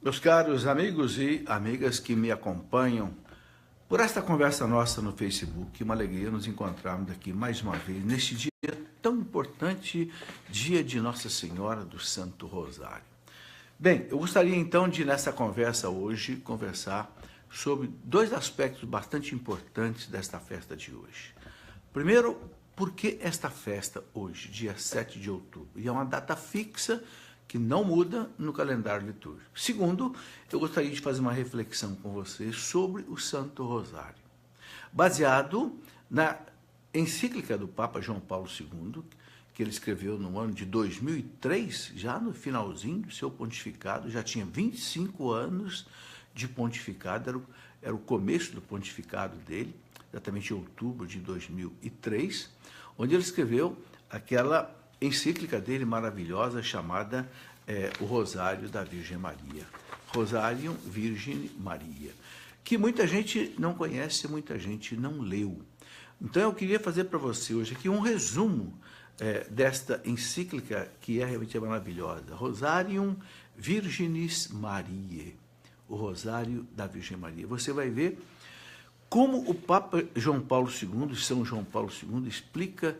Meus caros amigos e amigas que me acompanham por esta conversa nossa no Facebook, uma alegria nos encontrarmos aqui mais uma vez neste dia tão importante, dia de Nossa Senhora do Santo Rosário. Bem, eu gostaria então de nessa conversa hoje conversar sobre dois aspectos bastante importantes desta festa de hoje. Primeiro, por que esta festa hoje, dia 7 de outubro? E é uma data fixa que não muda no calendário litúrgico. Segundo, eu gostaria de fazer uma reflexão com vocês sobre o Santo Rosário, baseado na encíclica do Papa João Paulo II, que ele escreveu no ano de 2003, já no finalzinho do seu pontificado, já tinha 25 anos de pontificado, era o começo do pontificado dele, exatamente em outubro de 2003, onde ele escreveu aquela encíclica dele maravilhosa chamada O Rosário da Virgem Maria, Rosarium Virgine Maria, que muita gente não conhece, muita gente não leu. Então eu queria fazer para você hoje aqui um resumo desta encíclica que é realmente maravilhosa, Rosarium Virginis Mariae, o Rosário da Virgem Maria. Você vai ver como o Papa João Paulo II, São João Paulo II, explica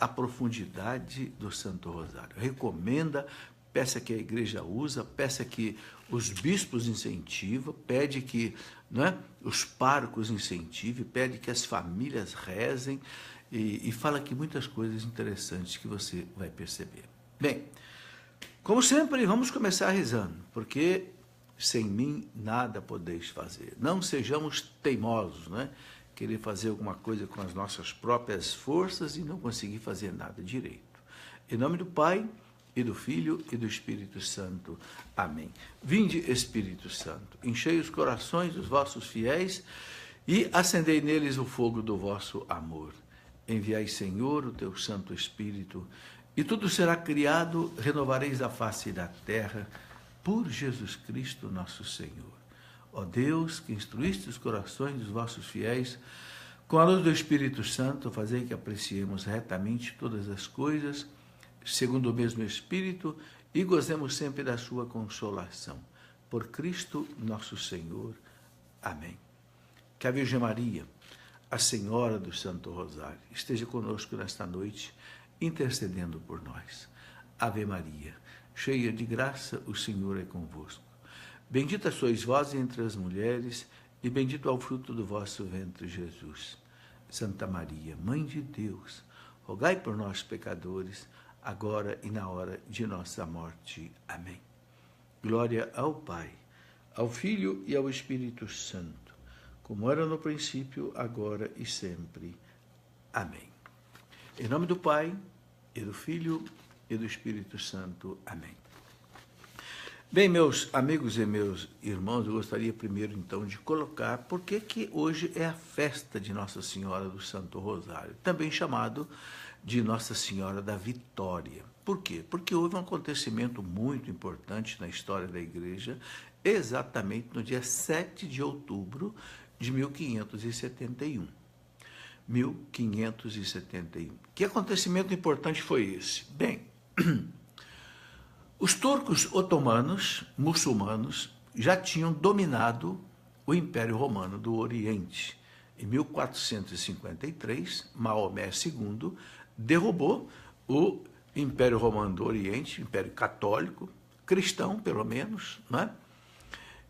a profundidade do Santo Rosário. Recomenda, peça que a igreja usa, peça que os bispos incentivam, pede que os párocos incentivem, pede que as famílias rezem e fala aqui muitas coisas interessantes que você vai perceber. Bem, como sempre, vamos começar rezando, porque sem mim nada podeis fazer. Não sejamos teimosos, querer fazer alguma coisa com as nossas próprias forças e não conseguir fazer nada direito. Em nome do Pai, e do Filho, e do Espírito Santo. Amém. Vinde, Espírito Santo, enchei os corações dos vossos fiéis e acendei neles o fogo do vosso amor. Enviai, Senhor, o teu Santo Espírito, e tudo será criado, renovareis a face da terra, por Jesus Cristo nosso Senhor. Ó Deus, que instruíste os corações dos vossos fiéis, com a luz do Espírito Santo, fazei que apreciemos retamente todas as coisas, segundo o mesmo Espírito, e gozemos sempre da sua consolação. Por Cristo nosso Senhor. Amém. Que a Virgem Maria, a Senhora do Santo Rosário, esteja conosco nesta noite, intercedendo por nós. Ave Maria, cheia de graça, o Senhor é convosco. Bendita sois vós entre as mulheres, e bendito é o fruto do vosso ventre, Jesus. Santa Maria, Mãe de Deus, rogai por nós, pecadores, agora e na hora de nossa morte. Amém. Glória ao Pai, ao Filho e ao Espírito Santo, como era no princípio, agora e sempre. Amém. Em nome do Pai, e do Filho, e do Espírito Santo. Amém. Bem, meus amigos e meus irmãos, eu gostaria primeiro, então, de colocar por que hoje é a festa de Nossa Senhora do Santo Rosário, também chamado de Nossa Senhora da Vitória. Por quê? Porque houve um acontecimento muito importante na história da Igreja, exatamente no dia 7 de outubro de 1571. 1571. Que acontecimento importante foi esse? Bem, os turcos otomanos, muçulmanos, já tinham dominado o Império Romano do Oriente. Em 1453, Maomé II derrubou o Império Romano do Oriente, Império Católico, cristão pelo menos,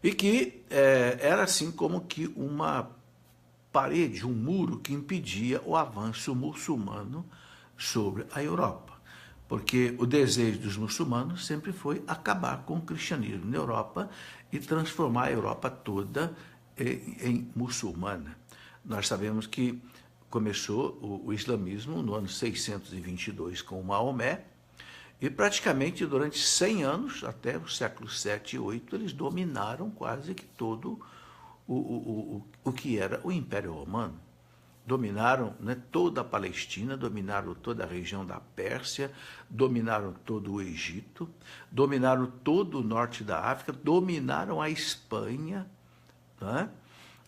e que era assim como que uma parede, um muro que impedia o avanço muçulmano sobre a Europa. Porque o desejo dos muçulmanos sempre foi acabar com o cristianismo na Europa e transformar a Europa toda em muçulmana. Nós sabemos que começou o islamismo no ano 622 com Maomé, e praticamente durante 100 anos, até o século 7 e 8, eles dominaram quase que todo o que era o Império Romano. Dominaram toda a Palestina, dominaram toda a região da Pérsia, dominaram todo o Egito, dominaram todo o norte da África, dominaram a Espanha,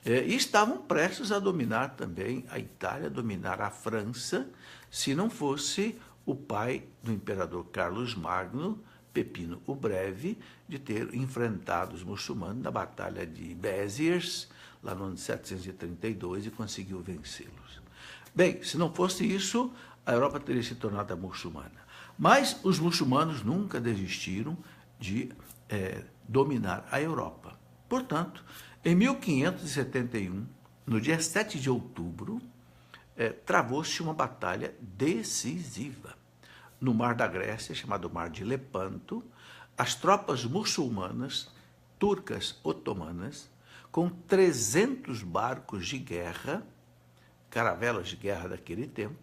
e estavam prestes a dominar também a Itália, dominar a França, se não fosse o pai do imperador Carlos Magno Pepino o Breve de ter enfrentado os muçulmanos na Batalha de Béziers, lá no ano de 732, e conseguiu vencê-los. Bem, se não fosse isso, a Europa teria se tornado muçulmana. Mas os muçulmanos nunca desistiram de dominar a Europa. Portanto, em 1571, no dia 7 de outubro, travou-se uma batalha decisiva. No mar da Grécia, chamado Mar de Lepanto, as tropas muçulmanas, turcas otomanas, com 300 barcos de guerra, caravelas de guerra daquele tempo,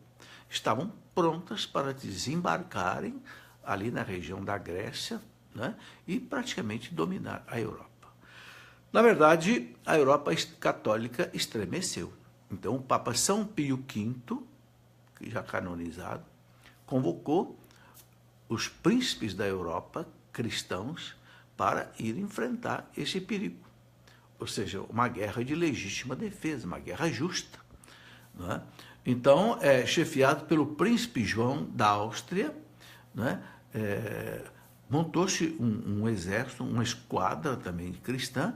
estavam prontas para desembarcarem ali na região da Grécia, né, e praticamente dominar a Europa. Na verdade, a Europa católica estremeceu. Então, o Papa São Pio V, que já canonizado, convocou os príncipes da Europa, cristãos, para ir enfrentar esse perigo. Ou seja, uma guerra de legítima defesa, uma guerra justa. Não é? Então, chefiado pelo príncipe João da Áustria, né, montou-se um exército, uma esquadra também cristã,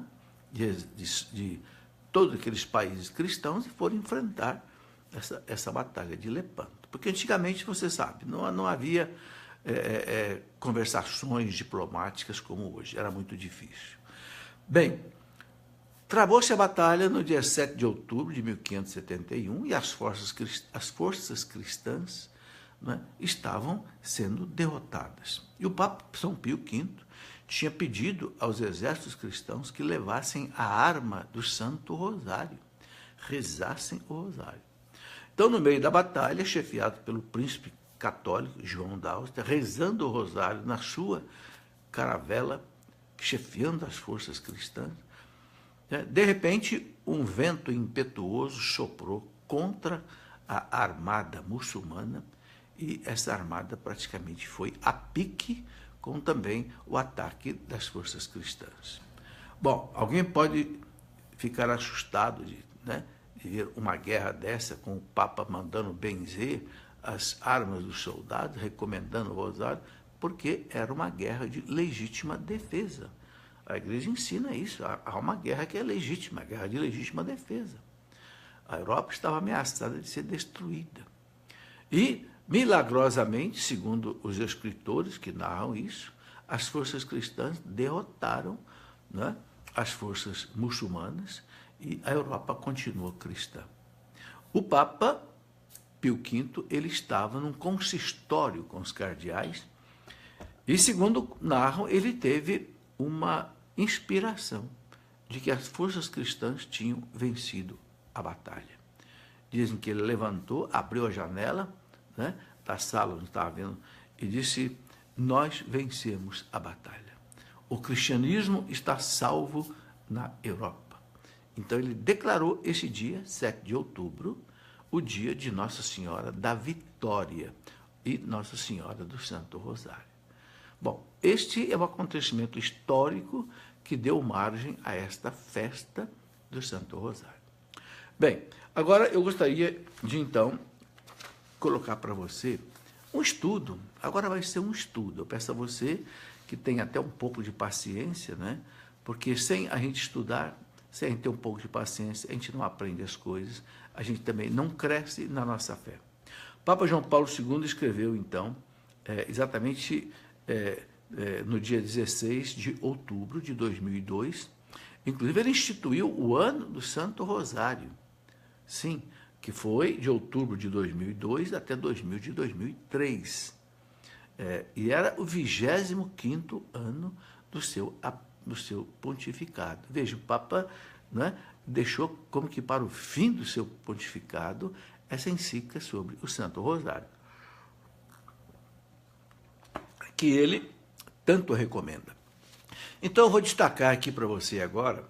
de todos aqueles países cristãos, e foram enfrentar essa batalha de Lepanto. Porque antigamente, você sabe, não havia conversações diplomáticas como hoje, era muito difícil. Bem, travou-se a batalha no dia 7 de outubro de 1571 e as forças cristãs, né, estavam sendo derrotadas. E o Papa São Pio V tinha pedido aos exércitos cristãos que levassem a arma do Santo Rosário, rezassem o Rosário. Então, no meio da batalha, chefiado pelo príncipe católico João da Áustria, rezando o Rosário na sua caravela, chefiando as forças cristãs, de repente, um vento impetuoso soprou contra a armada muçulmana e essa armada praticamente foi a pique com também o ataque das forças cristãs. Bom, alguém pode ficar assustado de ver uma guerra dessa com o Papa mandando benzer as armas dos soldados, recomendando o rosário, porque era uma guerra de legítima defesa. A igreja ensina isso, há uma guerra que é legítima, a guerra de legítima defesa. A Europa estava ameaçada de ser destruída. E, milagrosamente, segundo os escritores que narram isso, as forças cristãs derrotaram, né, as forças muçulmanas e a Europa continuou cristã. O Papa Pio V, ele estava num consistório com os cardeais e, segundo narram, ele teve uma inspiração de que as forças cristãs tinham vencido a batalha. Dizem que ele levantou, abriu a janela, né, da sala onde estava vendo e disse: nós vencemos a batalha. O cristianismo está salvo na Europa. Então ele declarou esse dia, 7 de outubro, o dia de Nossa Senhora da Vitória e Nossa Senhora do Santo Rosário. Bom, este é um acontecimento histórico que deu margem a esta festa do Santo Rosário. Bem, agora eu gostaria de, então, colocar para você um estudo. Agora vai ser um estudo. Eu peço a você que tenha até um pouco de paciência, né? Porque sem a gente estudar, sem a gente ter um pouco de paciência, a gente não aprende as coisas, a gente também não cresce na nossa fé. Papa João Paulo II escreveu, então, exatamente no dia 16 de outubro de 2002, inclusive ele instituiu o ano do Santo Rosário, sim, que foi de outubro de 2002 até 2003. E era o 25º ano do seu pontificado. Veja, o Papa, né, deixou como que para o fim do seu pontificado essa encíclica sobre o Santo Rosário, que ele tanto recomenda. Então, eu vou destacar aqui para você agora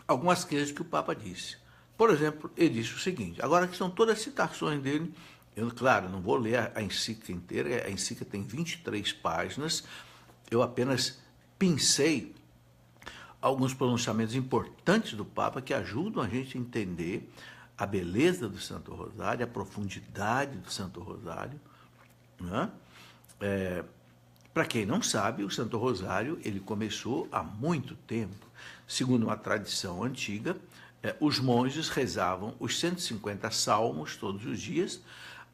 algumas coisas que o Papa disse. Por exemplo, ele disse o seguinte, agora que são todas citações dele, eu, claro, não vou ler a encíclica inteira, a encíclica tem 23 páginas, eu apenas pincei alguns pronunciamentos importantes do Papa que ajudam a gente a entender a beleza do Santo Rosário, a profundidade do Santo Rosário, né? Para quem não sabe, o Santo Rosário ele começou há muito tempo. Segundo uma tradição antiga, os monges rezavam os 150 salmos todos os dias,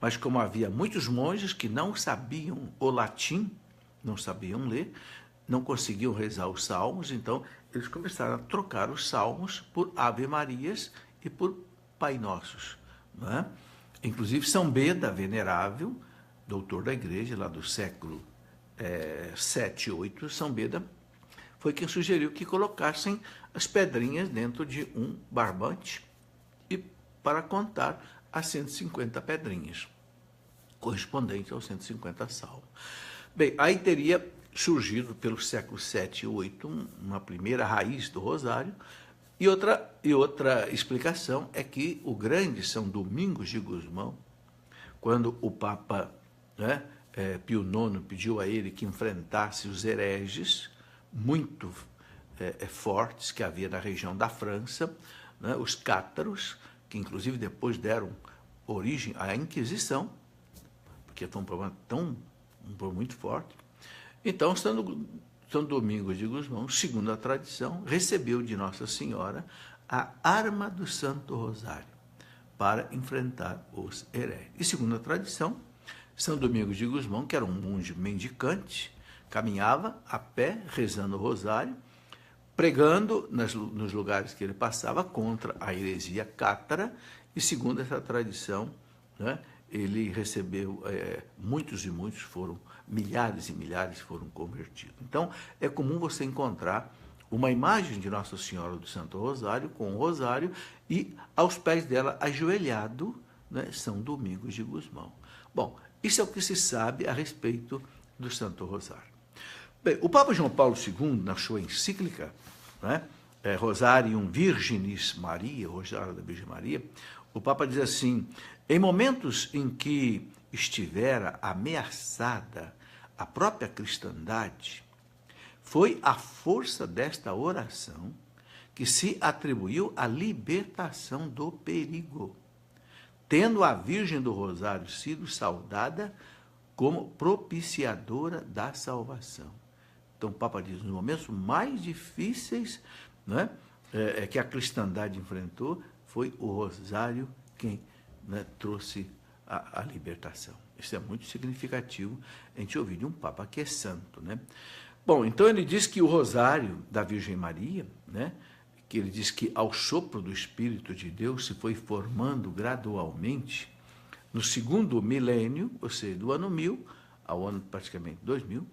mas como havia muitos monges que não sabiam o latim, não sabiam ler, não conseguiam rezar os salmos, então eles começaram a trocar os salmos por Ave Marias e por Pai Nossos. Não é? Inclusive São Beda, venerável, doutor da igreja, lá do século 7, 8, São Beda foi quem sugeriu que colocassem as pedrinhas dentro de um barbante e para contar as 150 pedrinhas, correspondente aos 150 salmos. Bem, aí teria surgido pelo século 7 e 8 uma primeira raiz do rosário, e outra explicação é que o grande São Domingos de Gusmão, quando o Papa Pio IX pediu a ele que enfrentasse os hereges muito fortes que havia na região da França, né, os cátaros, que inclusive depois deram origem à Inquisição, porque foi um problema muito forte. Então, São Domingos de Gusmão, segundo a tradição, recebeu de Nossa Senhora a arma do Santo Rosário para enfrentar os hereges. E segundo a tradição, São Domingos de Gusmão, que era um monge mendicante, caminhava a pé, rezando o rosário, pregando nos lugares que ele passava contra a heresia cátara, e segundo essa tradição, né, ele recebeu, muitos e muitos foram, milhares e milhares foram convertidos. Então, é comum você encontrar uma imagem de Nossa Senhora do Santo Rosário, com o rosário, e aos pés dela, ajoelhado, né, São Domingos de Gusmão. Bom, isso é o que se sabe a respeito do Santo Rosário. Bem, o Papa João Paulo II, na sua encíclica, né, Rosarium Virginis Maria, Rosário da Virgem Maria, o Papa diz assim: em momentos em que estivera ameaçada a própria cristandade, foi a força desta oração que se atribuiu à libertação do perigo, tendo a Virgem do Rosário sido saudada como propiciadora da salvação. Então o Papa diz, nos momentos mais difíceis, né, que a cristandade enfrentou, foi o Rosário quem, né, trouxe a libertação. Isso é muito significativo a gente ouvir de um Papa que é santo, né? Bom, então ele diz que o Rosário da Virgem Maria, né, que ele diz que ao sopro do Espírito de Deus se foi formando gradualmente no segundo milênio, ou seja, do ano 1000 ao ano praticamente 2000,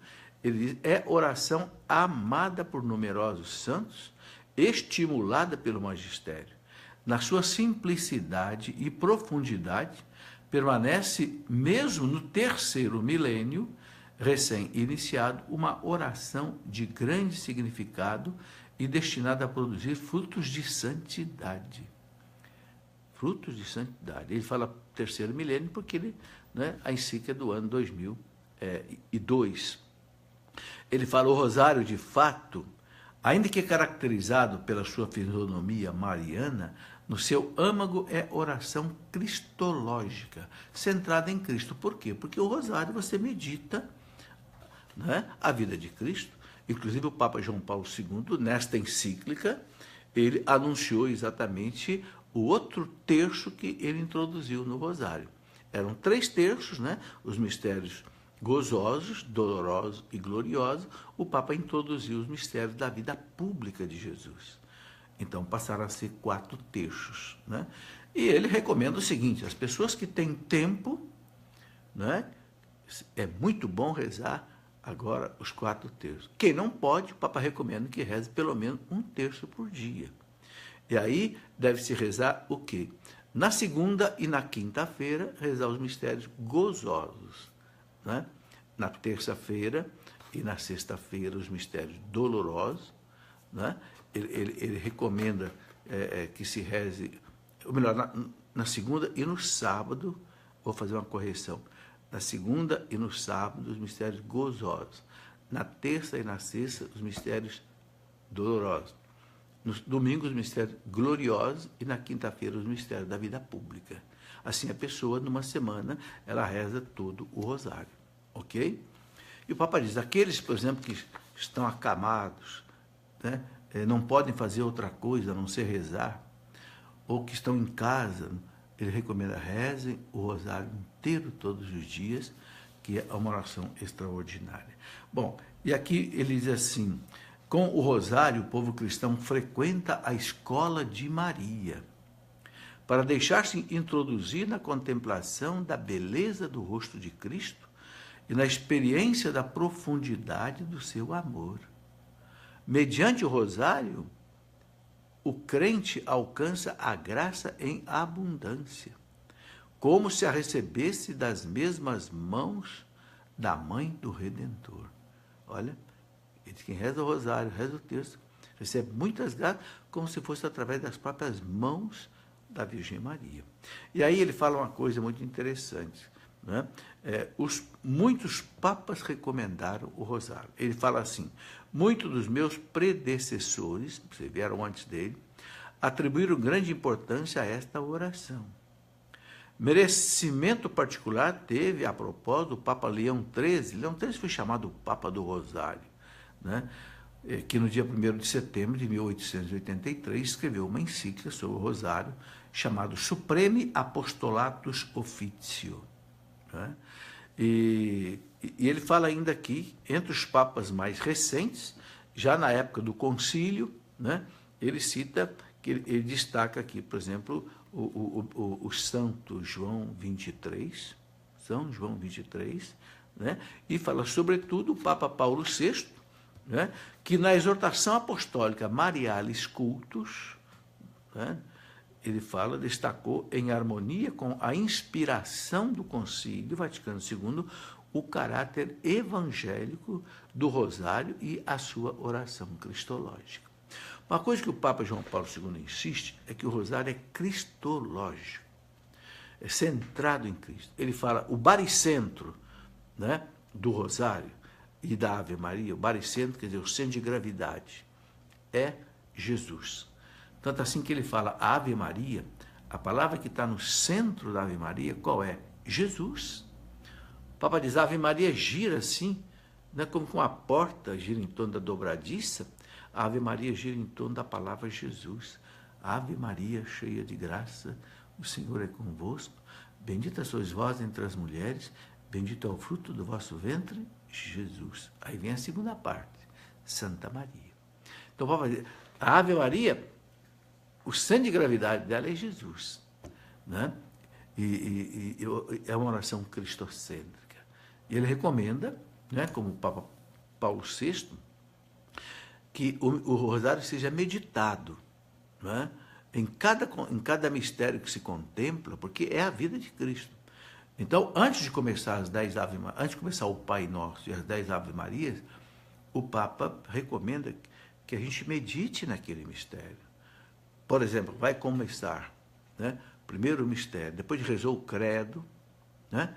ele diz, é oração amada por numerosos santos, estimulada pelo magistério. Na sua simplicidade e profundidade, permanece, mesmo no terceiro milênio, recém-iniciado, uma oração de grande significado e destinada a produzir frutos de santidade. Frutos de santidade. Ele fala terceiro milênio porque ele, né, a encíclica é do ano 2002. Ele fala o rosário, de fato, ainda que caracterizado pela sua fisionomia mariana, no seu âmago é oração cristológica, centrada em Cristo. Por quê? Porque o rosário você medita, né, a vida de Cristo. Inclusive o Papa João Paulo II, nesta encíclica, ele anunciou exatamente o outro terço que ele introduziu no rosário. Eram 3 terços, né, os mistérios gozosos, dolorosos e gloriosos. O Papa introduziu os mistérios da vida pública de Jesus. Então passaram a ser 4 terços, né? E ele recomenda o seguinte: as pessoas que têm tempo, né, é muito bom rezar agora os 4 terços. Quem não pode, o Papa recomenda que reze pelo menos 1 terço por dia. E aí deve-se rezar o quê? Na segunda e na quinta-feira, rezar os mistérios gozosos, né? Na terça-feira e na sexta-feira, os mistérios dolorosos, né? Ele recomenda que se reze, ou melhor, na segunda e no sábado, vou fazer uma correção, na segunda e no sábado, os mistérios gozosos, na terça e na sexta, os mistérios dolorosos, no domingo, os mistérios gloriosos, e na quinta-feira, os mistérios da vida pública. Assim, a pessoa, numa semana, ela reza todo o rosário, ok? E o Papa diz, aqueles, por exemplo, que estão acamados, né, não podem fazer outra coisa a não ser rezar, ou que estão em casa, ele recomenda rezem o rosário inteiro todos os dias, que é uma oração extraordinária. Bom, e aqui ele diz assim, com o rosário o povo cristão frequenta a escola de Maria, para deixar-se introduzir na contemplação da beleza do rosto de Cristo e na experiência da profundidade do seu amor. Mediante o rosário, o crente alcança a graça em abundância, como se a recebesse das mesmas mãos da Mãe do Redentor. Olha, quem reza o rosário, reza o terço, recebe muitas graças, como se fosse através das próprias mãos da Virgem Maria. E aí ele fala uma coisa muito interessante, né? Muitos papas recomendaram o rosário. Ele fala assim, muitos dos meus predecessores, que vieram antes dele, atribuíram grande importância a esta oração. Merecimento particular teve, a propósito, o Papa Leão XIII. Leão XIII foi chamado o Papa do Rosário, né? Que no dia 1º de setembro de 1883 escreveu uma encíclica sobre o Rosário, chamado Supreme Apostolatus Officio, né? E ele fala ainda aqui, entre os papas mais recentes, já na época do concílio, né, ele cita, ele destaca aqui, por exemplo, o Santo João 23, São João 23, né, e fala, sobretudo, o Papa Paulo VI, né, que na exortação apostólica Marialis Cultus, né, ele fala, destacou em harmonia com a inspiração do Concílio Vaticano II o caráter evangélico do rosário e a sua oração cristológica. Uma coisa que o Papa João Paulo II insiste é que o rosário é cristológico, é centrado em Cristo. Ele fala, o baricentro, né, do rosário e da Ave Maria, o baricentro, quer dizer, o centro de gravidade, é Jesus. Tanto assim que ele fala Ave Maria, a palavra que está no centro da Ave Maria, qual é? Jesus. O Papa diz, a Ave Maria gira assim, né, como que uma porta gira em torno da dobradiça, a Ave Maria gira em torno da palavra Jesus. Ave Maria, cheia de graça, o Senhor é convosco, bendita sois vós entre as mulheres, bendito é o fruto do vosso ventre, Jesus. Aí vem a segunda parte, Santa Maria. Então, o Papa diz, a Ave Maria, o centro de gravidade dela é Jesus, né? E é uma oração cristocêntrica. E ele recomenda, né, como o Papa Paulo VI, que o rosário seja meditado, né, em cada mistério que se contempla, porque é a vida de Cristo. Então, antes de começar as 10 Ave Marias, antes de começar o Pai Nosso e as 10 Ave Marias, o Papa recomenda que a gente medite naquele mistério. Por exemplo, vai começar, né, primeiro o mistério, depois rezou o credo, né,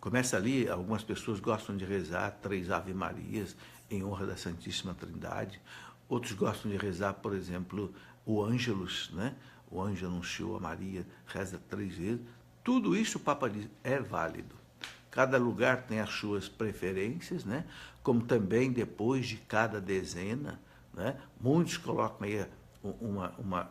começa ali, algumas pessoas gostam de rezar 3 Ave Marias em honra da Santíssima Trindade, outros gostam de rezar, por exemplo, o Ângelus, né, o anjo anunciou a Maria, reza 3 vezes, tudo isso o Papa diz, é válido. Cada lugar tem as suas preferências, né, como também depois de cada dezena, né, muitos colocam aí uma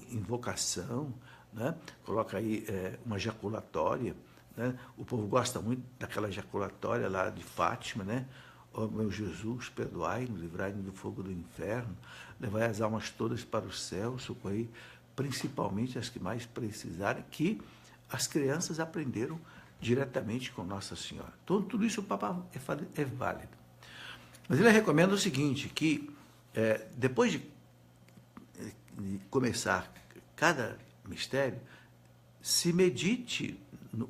invocação, né? Coloca aí uma jaculatória, né? O povo gosta muito daquela jaculatória lá de Fátima, né? Ó meu Jesus, perdoai-nos, livrai-nos do fogo do inferno, levai as almas todas para o céu, socorrei principalmente as que mais precisarem, que as crianças aprenderam diretamente com Nossa Senhora. Então, tudo isso o Papa é válido. Mas ele recomenda o seguinte, que depois de começar cada mistério, se medite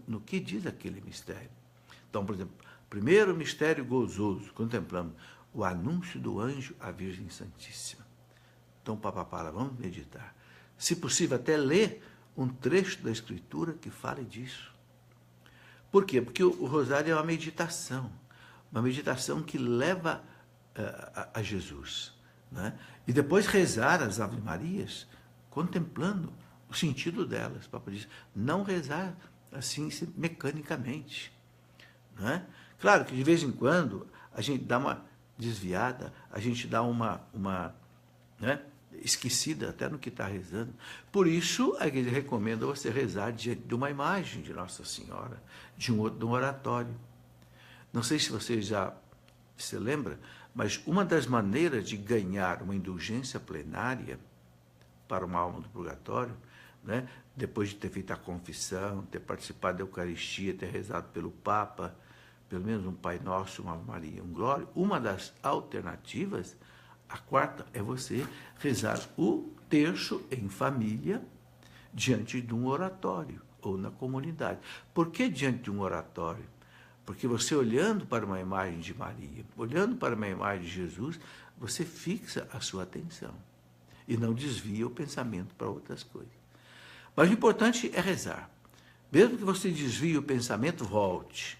no que diz aquele mistério. Então, por exemplo, primeiro mistério gozoso, contemplamos o anúncio do anjo à Virgem Santíssima. Então, o Papa fala, vamos meditar. Se possível, até ler um trecho da Escritura que fale disso. Por quê? Porque o rosário é uma meditação que leva a Jesus, né? E depois rezar as Ave Marias, contemplando o sentido delas. O Papa diz, não rezar assim mecanicamente, né? Claro que de vez em quando a gente dá uma desviada, a gente dá uma né, esquecida até no que está rezando. Por isso, a igreja recomenda você rezar diante de uma imagem de Nossa Senhora, de um oratório. Não sei se você já se lembra, mas uma das maneiras de ganhar uma indulgência plenária para uma alma do purgatório, né, depois de ter feito a confissão, ter participado da Eucaristia, ter rezado pelo Papa, pelo menos um Pai Nosso, uma Ave Maria, um Glória, uma das alternativas, a quarta, é você rezar o terço em família, diante de um oratório, ou na comunidade. Por que diante de um oratório? Porque você olhando para uma imagem de Maria, olhando para uma imagem de Jesus, você fixa a sua atenção e não desvia o pensamento para outras coisas. Mas o importante é rezar. Mesmo que você desvie o pensamento, volte.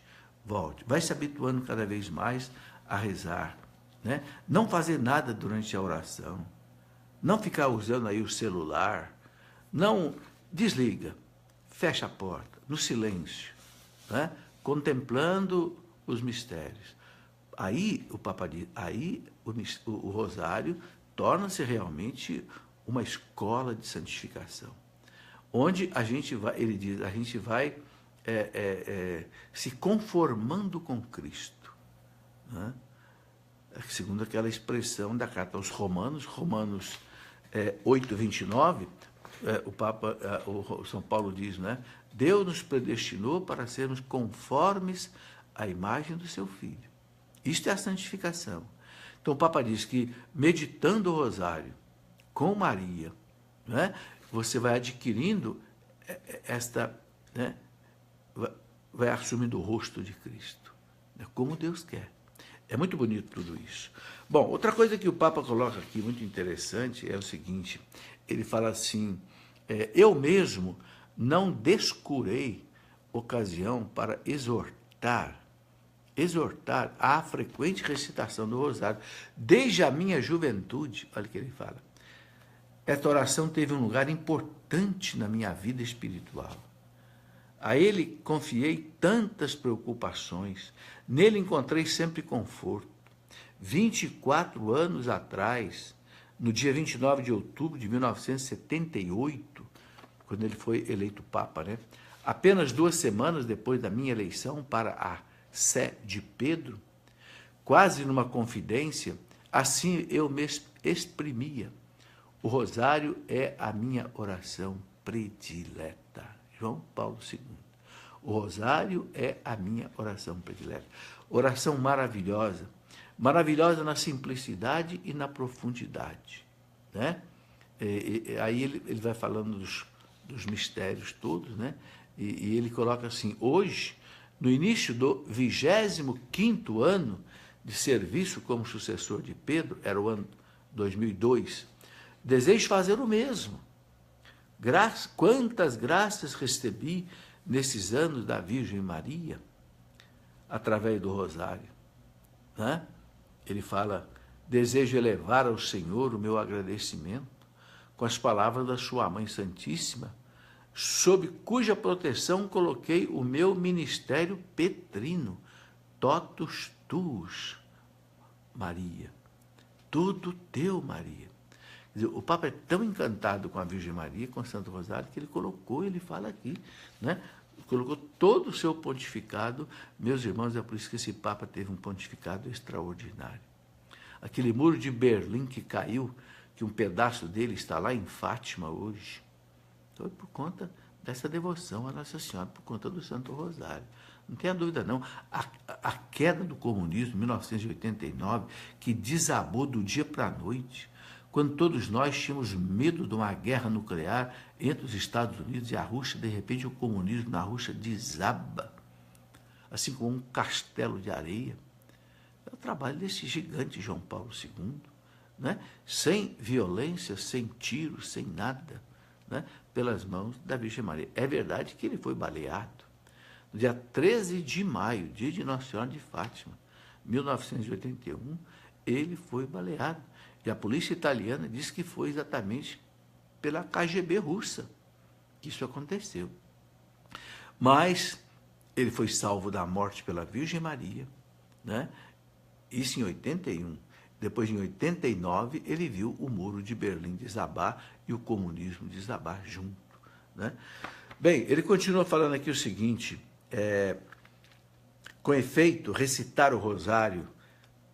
Vai se habituando cada vez mais a rezar, né? Não fazer nada durante a oração. Não ficar usando aí o celular. Não desliga. Fecha a porta, no silêncio, né? Contemplando os mistérios. Aí, o Papa diz, aí o rosário torna-se realmente uma escola de santificação, onde a gente vai, ele diz, a gente vai se conformando com Cristo, né? Segundo aquela expressão da carta aos Romanos, 8:29, o Papa, o São Paulo diz, né? Deus nos predestinou para sermos conformes à imagem do seu Filho. Isto é a santificação. Então o Papa diz que, meditando o rosário com Maria, né, você vai adquirindo esta, né, vai assumindo o rosto de Cristo, né, como Deus quer. É muito bonito tudo isso. Bom, outra coisa que o Papa coloca aqui, muito interessante, é o seguinte, ele fala assim, eu mesmo não descurei ocasião para exortar à frequente recitação do rosário, desde a minha juventude. Olha o que ele fala. Esta oração teve um lugar importante na minha vida espiritual. A ele confiei tantas preocupações, nele encontrei sempre conforto. 24 anos atrás, no dia 29 de outubro de 1978, quando ele foi eleito Papa, né? Apenas 2 semanas depois da minha eleição para a Sé de Pedro, quase numa confidência, assim eu me exprimia. O rosário é a minha oração predileta. João Paulo II. O rosário é a minha oração predileta. Oração maravilhosa, maravilhosa na simplicidade e na profundidade, né? Aí ele vai falando dos mistérios todos, né? E ele coloca assim, hoje, no início do 25º ano de serviço como sucessor de Pedro, era o ano 2002, desejo fazer o mesmo. Quantas graças recebi nesses anos da Virgem Maria, através do rosário, né? Ele fala, desejo elevar ao Senhor o meu agradecimento com as palavras da sua Mãe Santíssima, sob cuja proteção coloquei o meu ministério petrino, totus tuus, Maria, tudo teu, Maria. Quer dizer, o Papa é tão encantado com a Virgem Maria, com o Santo Rosário, que ele fala aqui, né? Colocou todo o seu pontificado. Meus irmãos, é por isso que esse Papa teve um pontificado extraordinário. Aquele muro de Berlim que caiu, que um pedaço dele está lá em Fátima hoje, foi por conta dessa devoção a Nossa Senhora, por conta do Santo Rosário. Não tenha dúvida, não. A queda do comunismo, em 1989, que desabou do dia para a noite, quando todos nós tínhamos medo de uma guerra nuclear entre os Estados Unidos e a Rússia, de repente o comunismo na Rússia desaba, assim como um castelo de areia. É o trabalho desse gigante João Paulo II, né? Sem violência, sem tiros, sem nada, né? Pelas mãos da Virgem Maria. É verdade que ele foi baleado. No dia 13 de maio, dia de Nossa Senhora de Fátima, 1981, ele foi baleado. E a polícia italiana diz que foi exatamente pela KGB russa que isso aconteceu. Mas ele foi salvo da morte pela Virgem Maria, né? Isso em 81. Depois, em 89, ele viu o Muro de Berlim desabar e o comunismo desabar junto, né? Bem, ele continua falando aqui o seguinte, com efeito, recitar o rosário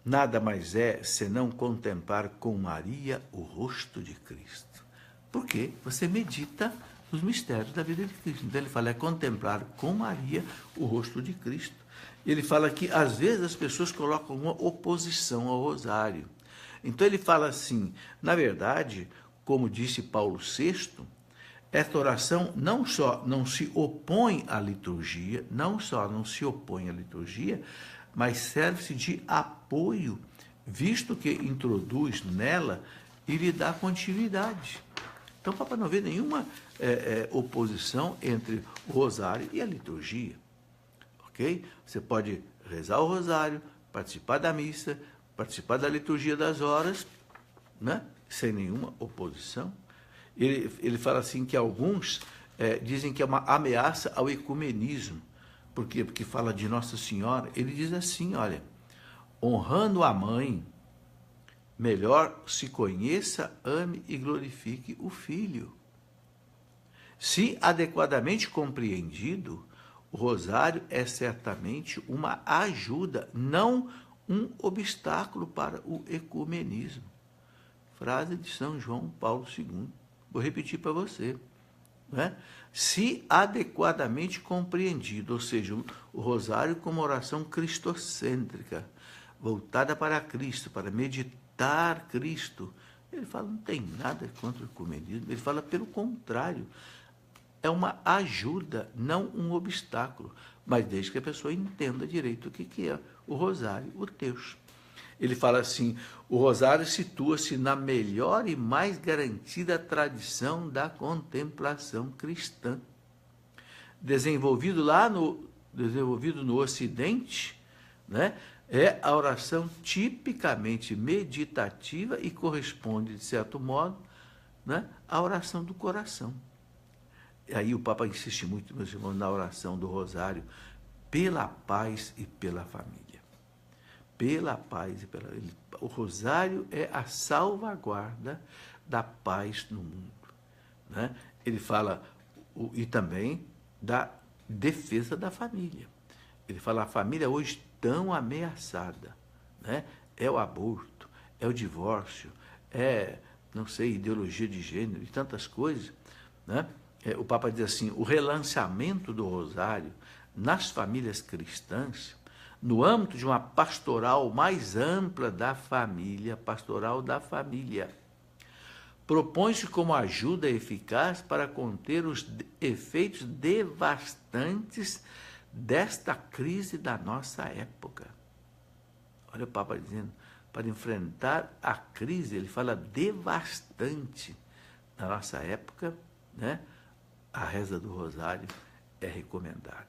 nada mais é senão contemplar com Maria o rosto de Cristo. Porque você medita os mistérios da vida de Cristo. Então ele fala, contemplar com Maria o rosto de Cristo. Ele fala que às vezes as pessoas colocam uma oposição ao rosário. Então ele fala assim, na verdade, como disse Paulo VI, esta oração não só não se opõe à liturgia, mas serve-se de apoio, visto que introduz nela e lhe dá continuidade. Então, o Papa não vê nenhuma oposição entre o rosário e a liturgia. Ok? Você pode rezar o rosário, participar da missa, participar da liturgia das horas, né? Sem nenhuma oposição. Ele fala assim que alguns dizem que é uma ameaça ao ecumenismo. Por quê? Porque fala de Nossa Senhora. Ele diz assim, olha, honrando a mãe, melhor se conheça, ame e glorifique o Filho. Se adequadamente compreendido, o rosário é certamente uma ajuda, não um obstáculo para o ecumenismo. Frase de São João Paulo II. Vou repetir para você. Né? Se adequadamente compreendido, ou seja, o rosário como oração cristocêntrica, voltada para Cristo, para meditar Cristo, ele fala, não tem nada contra o ecumenismo, ele fala pelo contrário, é uma ajuda, não um obstáculo, mas desde que a pessoa entenda direito o que é o rosário, o terço. Ele fala assim, o rosário situa-se na melhor e mais garantida tradição da contemplação cristã. Desenvolvido no Ocidente, né, é a oração tipicamente meditativa e corresponde, de certo modo, né, à oração do coração. E aí o Papa insiste muito, meus irmãos, na oração do rosário, pela paz e pela família. Pela paz e pela... O rosário é a salvaguarda da paz no mundo. Né? Ele fala, e também da defesa da família. Ele fala, a família hoje tão ameaçada. Né? É o aborto, é o divórcio, não sei, ideologia de gênero e tantas coisas. Né? O Papa diz assim, o relançamento do rosário nas famílias cristãs, no âmbito de uma pastoral mais ampla da família, propõe-se como ajuda eficaz para conter os efeitos devastantes desta crise da nossa época. Olha o Papa dizendo, para enfrentar a crise, ele fala devastante da nossa época, né? A reza do rosário é recomendada.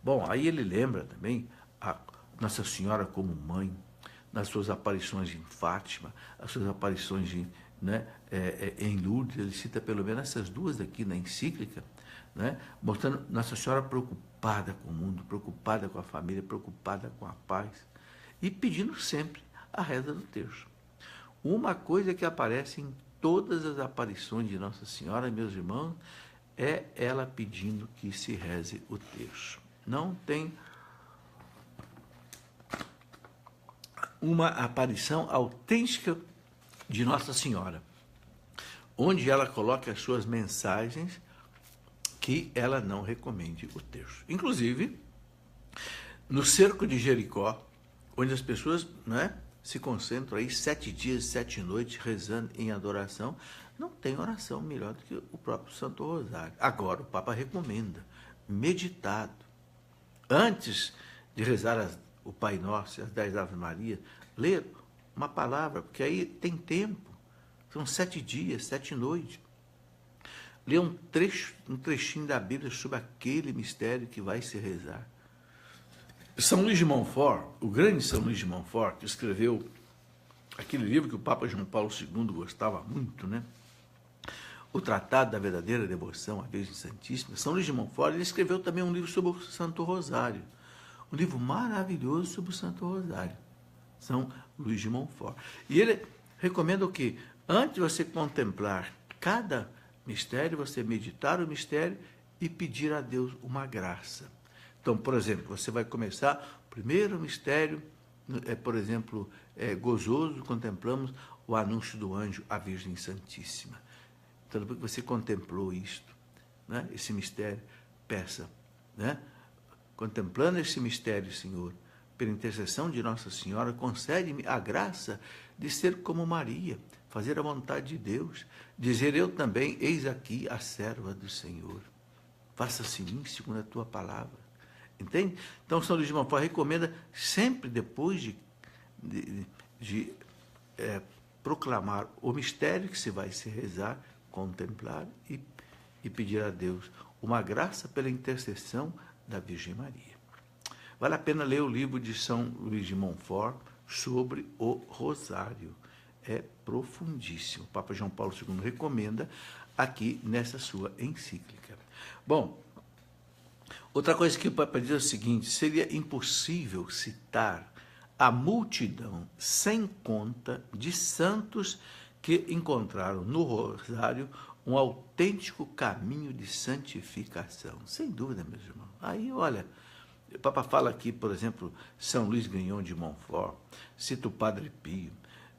Bom, aí ele lembra também a Nossa Senhora como mãe, nas suas aparições em Fátima, as suas aparições em Lourdes, ele cita pelo menos essas duas aqui na encíclica, né, mostrando Nossa Senhora preocupada com o mundo, preocupada com a família, preocupada com a paz, e pedindo sempre a reza do terço. Uma coisa que aparece em todas as aparições de Nossa Senhora, meus irmãos, é ela pedindo que se reze o terço. Não tem uma aparição autêntica de Nossa Senhora, onde ela coloca as suas mensagens que ela não recomende o terço. Inclusive, no cerco de Jericó, onde as pessoas, né, se concentram aí 7 dias, 7 noites, rezando em adoração, não tem oração melhor do que o próprio Santo Rosário. Agora, o Papa recomenda, meditado. Antes de rezar o Pai Nosso e as 10 Ave Maria, ler uma palavra, porque aí tem tempo. São 7 dias, 7 noites. Ler um trechinho da Bíblia sobre aquele mistério que vai se rezar. São Luís de Montfort, o grande São Luís de Montfort, que escreveu aquele livro que o Papa João Paulo II gostava muito, né? o Tratado da Verdadeira Devoção à Virgem Santíssima, São Luís de Montfort, ele escreveu também um livro sobre o Santo Rosário. Um livro maravilhoso sobre o Santo Rosário. São Luís de Montfort. E ele recomenda o quê? Antes de você contemplar cada mistério, você meditar o mistério e pedir a Deus uma graça. Então, por exemplo, você vai começar, o primeiro mistério, por exemplo, gozoso, contemplamos o anúncio do anjo à Virgem Santíssima. Então, depois que você contemplou isto, né, esse mistério, peça, né? Contemplando esse mistério, Senhor, pela intercessão de Nossa Senhora, concede-me a graça de ser como Maria, fazer a vontade de Deus, dizer eu também, eis aqui a serva do Senhor. Faça-se em mim segundo a tua palavra. Entende? Então, São Luís de Montfort recomenda sempre depois de proclamar o mistério que se vai se rezar, contemplar e pedir a Deus uma graça pela intercessão da Virgem Maria. Vale a pena ler o livro de São Luís de Montfort sobre o Rosário. É profundíssimo. O Papa João Paulo II recomenda aqui nessa sua encíclica. Bom, outra coisa que o Papa diz é o seguinte: seria impossível citar a multidão sem conta de santos que encontraram no Rosário um autêntico caminho de santificação. Sem dúvida, meus irmãos. Aí, olha, o Papa fala aqui, por exemplo, São Luís Grignon de Montfort, cita o Padre Pio,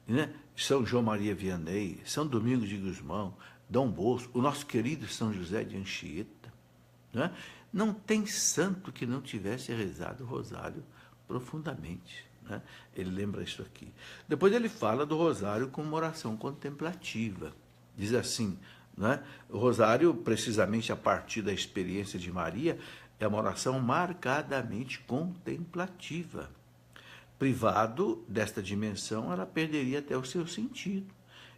né? São João Maria Vianney, São Domingos de Gusmão, Dom Bosco, o nosso querido São José de Anchieta. Né? Não tem santo que não tivesse rezado o Rosário profundamente. Né? Ele lembra isso aqui. Depois ele fala do Rosário como uma oração contemplativa. Diz assim, né? O Rosário, precisamente a partir da experiência de Maria, é uma oração marcadamente contemplativa. Privado desta dimensão, ela perderia até o seu sentido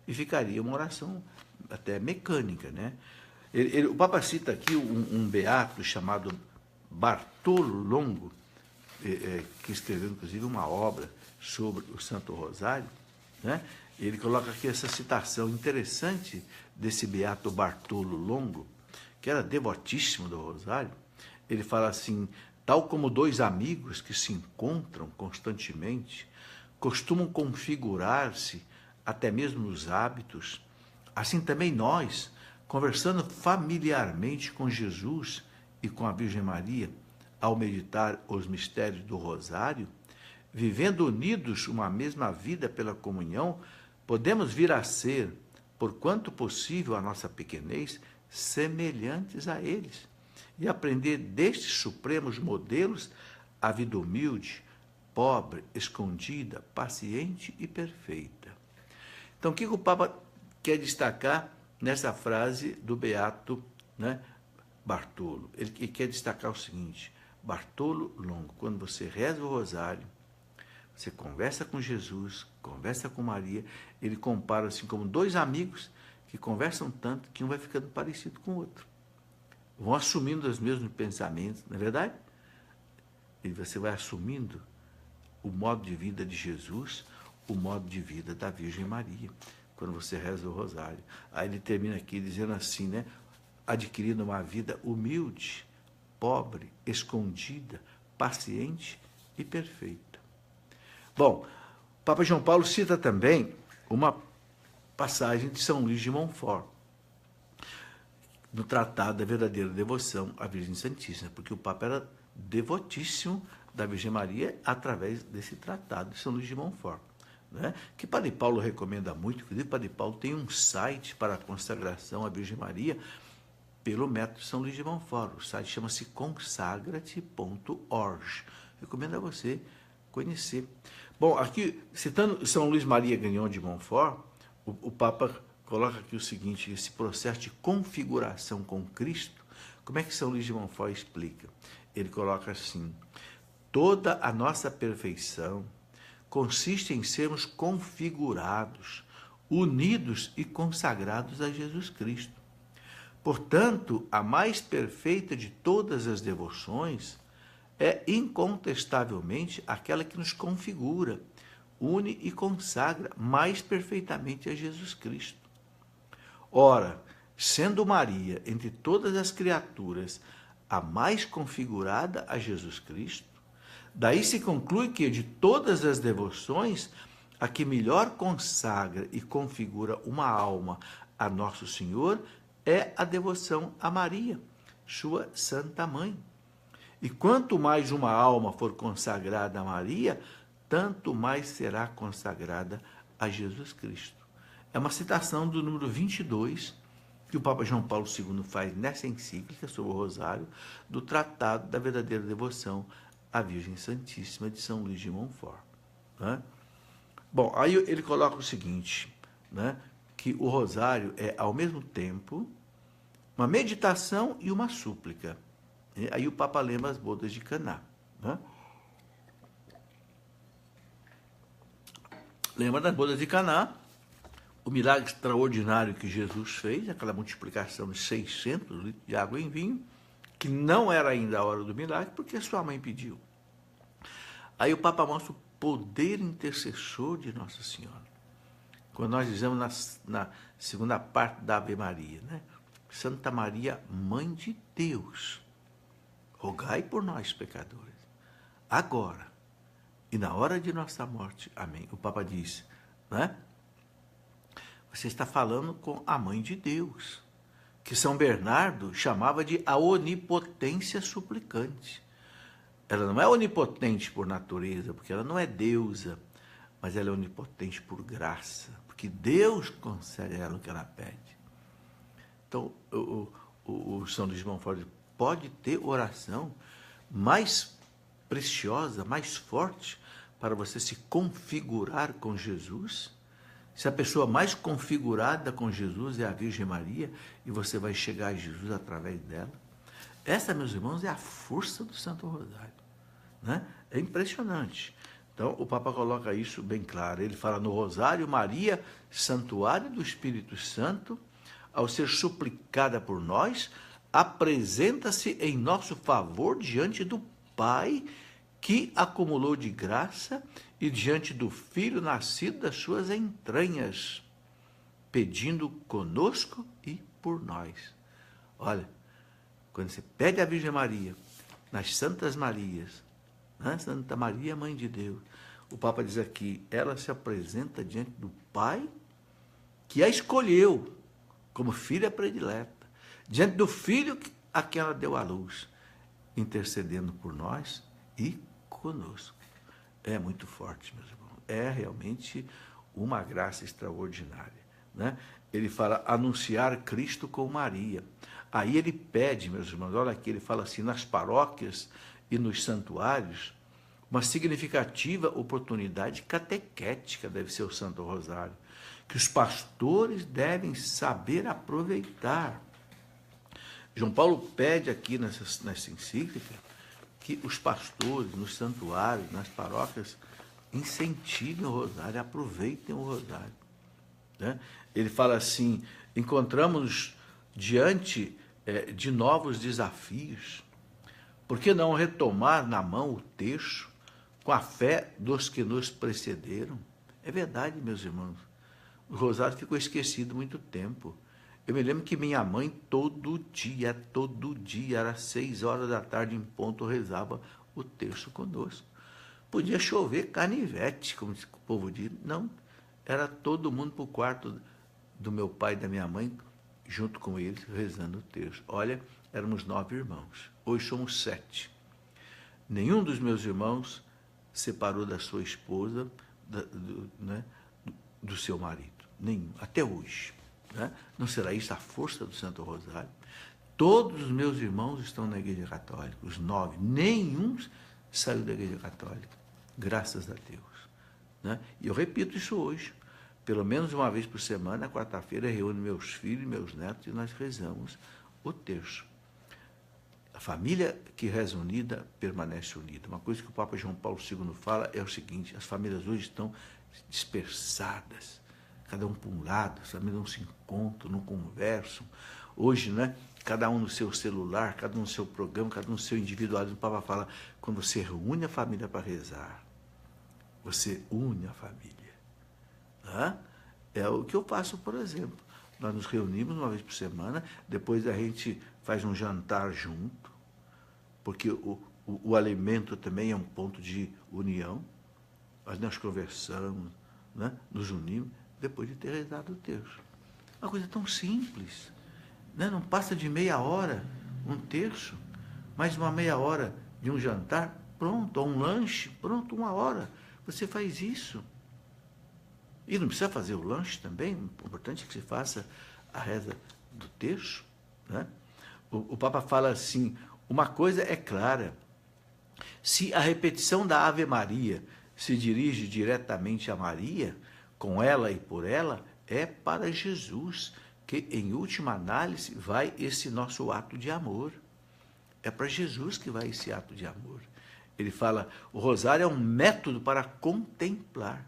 e ficaria uma oração até mecânica. Né? O Papa cita aqui um beato chamado Bartolo Longo, que escreveu, inclusive, uma obra sobre o Santo Rosário. Né? Ele coloca aqui essa citação interessante desse beato Bartolo Longo, que era devotíssimo do Rosário. Ele fala assim: tal como dois amigos que se encontram constantemente, costumam configurar-se até mesmo nos hábitos, assim também nós, conversando familiarmente com Jesus e com a Virgem Maria, ao meditar os mistérios do Rosário, vivendo unidos uma mesma vida pela comunhão, podemos vir a ser, por quanto possível a nossa pequenez, semelhantes a eles e aprender destes supremos modelos a vida humilde, pobre, escondida, paciente e perfeita. Então, o que o Papa quer destacar nessa frase do beato, né, Bartolo? Ele quer destacar o seguinte: Bartolo Longo, quando você reza o Rosário, você conversa com Jesus, conversa com Maria, ele compara assim como dois amigos que conversam tanto que um vai ficando parecido com o outro. Vão assumindo os mesmos pensamentos, não é verdade? E você vai assumindo o modo de vida de Jesus, o modo de vida da Virgem Maria, quando você reza o Rosário. Aí ele termina aqui dizendo assim, né? Adquirindo uma vida humilde, pobre, escondida, paciente e perfeita. Bom, o Papa João Paulo cita também uma passagem de São Luís de Montfort, no Tratado da Verdadeira Devoção à Virgem Santíssima, porque o Papa era devotíssimo da Virgem Maria através desse tratado de São Luís de Montfort, né? Que Padre Paulo recomenda muito. Inclusive, Padre Paulo tem um site para a consagração à Virgem Maria pelo método São Luís de Montfort. O site chama-se consagrate.org. Recomendo a você conhecer. Bom, aqui, citando São Luís Maria Grignon de Montfort, o Papa coloca aqui o seguinte: esse processo de configuração com Cristo, como é que São Luís de Montfort explica? Ele coloca assim: toda a nossa perfeição consiste em sermos configurados, unidos e consagrados a Jesus Cristo. Portanto, a mais perfeita de todas as devoções é incontestavelmente aquela que nos configura, une e consagra mais perfeitamente a Jesus Cristo. Ora, sendo Maria, entre todas as criaturas, a mais configurada a Jesus Cristo, daí se conclui que de todas as devoções, a que melhor consagra e configura uma alma a Nosso Senhor é a devoção a Maria, sua Santa Mãe. E quanto mais uma alma for consagrada a Maria, tanto mais será consagrada a Jesus Cristo. É uma citação do número 22, que o Papa João Paulo II faz nessa encíclica sobre o Rosário, do Tratado da Verdadeira Devoção à Virgem Santíssima de São Luís de Montfort. Né? Bom, aí ele coloca o seguinte, né, que o Rosário é, ao mesmo tempo, uma meditação e uma súplica. Aí o Papa lembra as bodas de Caná. Né? Lembra das bodas de Caná, o milagre extraordinário que Jesus fez, aquela multiplicação de 600 litros de água em vinho, que não era ainda a hora do milagre, porque sua mãe pediu. Aí o Papa mostra o poder intercessor de Nossa Senhora. Quando nós dizemos na segunda parte da Ave Maria, né? Santa Maria, Mãe de Deus, rogai por nós, pecadores, agora e na hora de nossa morte. Amém. O Papa diz, né? Você está falando com a Mãe de Deus, que São Bernardo chamava de a onipotência suplicante. Ela não é onipotente por natureza, porque ela não é deusa, mas ela é onipotente por graça, porque Deus concede a ela o que ela pede. Então, o São Luís de Montfort pode ter oração mais preciosa, mais forte, para você se configurar com Jesus. Se a pessoa mais configurada com Jesus é a Virgem Maria, e você vai chegar a Jesus através dela. Essa, meus irmãos, é a força do Santo Rosário. Né? É impressionante. Então, o Papa coloca isso bem claro. Ele fala no Rosário, Maria, santuário do Espírito Santo, ao ser suplicada por nós, apresenta-se em nosso favor diante do Pai, que acumulou de graça, e diante do Filho nascido das suas entranhas, pedindo conosco e por nós. Olha, quando você pede à Virgem Maria, nas Santas Marias, né? Santa Maria, Mãe de Deus, o Papa diz aqui, ela se apresenta diante do Pai, que a escolheu como filha predileta, diante do Filho a quem ela deu à luz, intercedendo por nós e conosco. É muito forte, meus irmãos. É realmente uma graça extraordinária. Né? Ele fala, anunciar Cristo com Maria. Aí ele pede, meus irmãos, olha aqui, ele fala assim, nas paróquias e nos santuários, uma significativa oportunidade catequética deve ser o Santo Rosário, que os pastores devem saber aproveitar. João Paulo pede aqui nessa encíclica que os pastores nos santuários, nas paróquias, incentivem o Rosário, aproveitem o Rosário. Né? Ele fala assim, encontramos diante de novos desafios, por que não retomar na mão o texto com a fé dos que nos precederam? É verdade, meus irmãos. O Rosário ficou esquecido muito tempo. Eu me lembro que minha mãe todo dia, era 6 horas da tarde em ponto, rezava o terço conosco. Podia chover canivete, como o povo diz. Não, era todo mundo para o quarto do meu pai e da minha mãe, junto com eles, rezando o terço. Olha, éramos 9 irmãos. Hoje somos 7. Nenhum dos meus irmãos separou da sua esposa, do seu marido. Nenhum, até hoje. Né? Não será isso a força do Santo Rosário? Todos os meus irmãos estão na Igreja Católica, os 9. Nenhum saiu da Igreja Católica. Graças a Deus. Né? E eu repito isso hoje. Pelo menos uma vez por semana, quarta-feira, reúno meus filhos e meus netos e nós rezamos o terço. A família que reza unida permanece unida. Uma coisa que o Papa João Paulo II fala é o seguinte, as famílias hoje estão dispersadas, cada um para um lado, as famílias não se encontram, não conversam. Hoje, né, cada um no seu celular, cada um no seu programa, cada um no seu individualismo. O Papa fala, quando você reúne a família para rezar, você une a família. Tá? É o que eu faço, por exemplo. nós nos reunimos uma vez por semana, depois a gente faz um jantar junto, porque o alimento também é um ponto de união. Nós conversamos, né? Nos unimos, depois de ter rezado o terço. Uma coisa tão simples, né? Não passa de meia hora um terço, mais uma meia hora de um jantar, pronto, ou um lanche, pronto, 1 hora. Você faz isso. E não precisa fazer o lanche também, o importante é que você faça a reza do terço, né? O Papa fala assim, uma coisa é clara, se a repetição da Ave Maria se dirige diretamente a Maria, com ela e por ela, é para Jesus, que em última análise vai esse nosso ato de amor. É para Jesus que vai esse ato de amor. Ele fala, o rosário é um método para contemplar.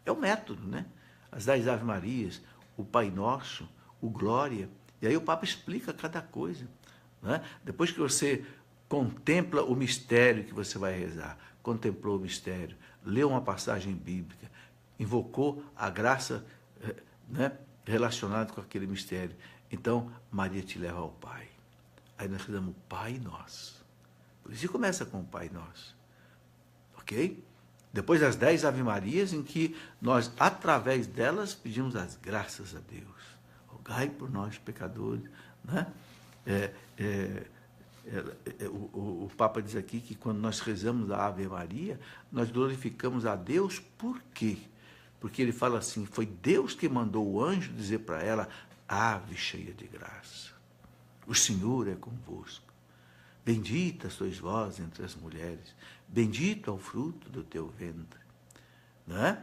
É um método, né? As 10 Ave Marias, o Pai Nosso, o Glória. E aí o Papa explica cada coisa, né? Depois que você contempla o mistério que você vai rezar, contemplou o mistério, leu uma passagem bíblica, invocou a graça, né, relacionada com aquele mistério. Então, Maria te leva ao Pai. Aí nós rezamos o Pai Nosso. Por isso começa com o Pai Nosso. Ok? Depois das 10 Ave Marias, em que nós, através delas, pedimos as graças a Deus. Rogai por nós, pecadores. Né? O Papa diz aqui que quando nós rezamos a Ave Maria, nós glorificamos a Deus. Por quê? Porque ele fala assim, foi Deus que mandou o anjo dizer para ela, Ave cheia de graça, o Senhor é convosco. Bendita sois vós entre as mulheres, bendito é o fruto do teu ventre. Né?